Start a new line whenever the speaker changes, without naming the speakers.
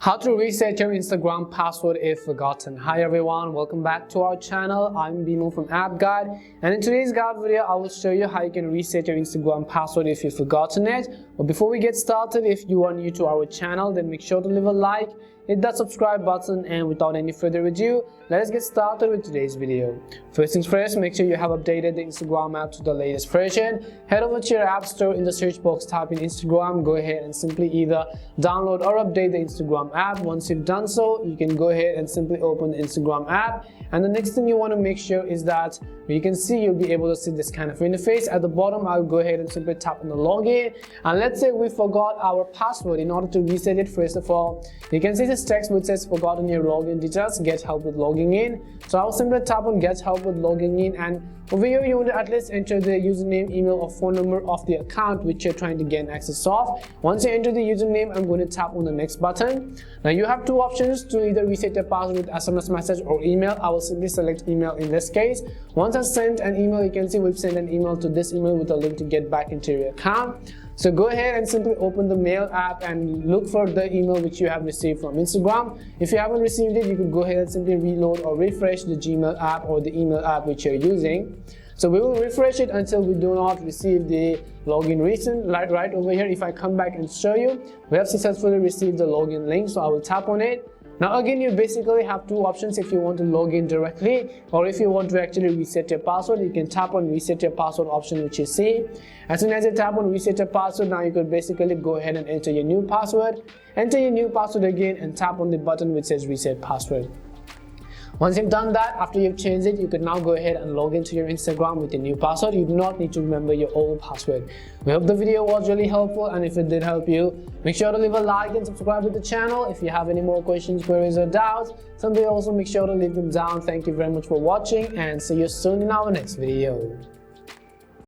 How to reset your Instagram password if forgotten. Hi everyone, welcome back to our channel. I'm Bimo from App Guide, and in today's guide video I will show you how you can reset your Instagram password if you've forgotten it. But before we get started, if you are new to our channel, then make sure to leave a like, hit that subscribe button, and without any further ado, let us get started with today's video. First things first, make sure you have updated the Instagram app to the latest version. Head over to your app store, in the search box type in Instagram, go ahead and simply either download or update the Instagram app. Once you've done so, you can go ahead and simply open the Instagram app, and the next thing you want to make sure is that you can see you'll be able to see this kind of interface. At the bottom, I'll go ahead and simply tap on the login, and let's say we forgot our password. In order to reset it, first of all, you can see this text which says forgotten your login details, get help with logging in. So I'll simply tap on get help with logging in, and over here you want to at least enter the username, email or phone number of the account which you're trying to gain access of. Once you enter the username, I'm going to tap on the next button. Now you have two options to either reset your password with SMS message or email. I will simply select email in this case. Once I sent an email, you can see we've sent an email to this email with a link to get back into your account. So go ahead and simply open the mail app and look for the email which you have received from Instagram. If you haven't received it, you can go ahead and simply reload or refresh the Gmail app or the email app which you're using. So we will refresh it until we do not receive the login reason. Right over here, if I come back and show you, we have successfully received the login link. So I will tap on it. Now again, you basically have two options if you want to log in directly, or if you want to actually reset your password, you can tap on reset your password option which you see. As soon as you tap on reset your password, now you could basically go ahead and enter your new password. Enter your new password again and tap on the button which says reset password. Once you've done that, after you've changed it, you can now go ahead and log into your Instagram with your new password. You do not need to remember your old password. We hope the video was really helpful, and if it did help you, make sure to leave a like and subscribe to the channel. If you have any more questions, queries or doubts, simply also make sure to leave them down. Thank you very much for watching, and see you soon in our next video.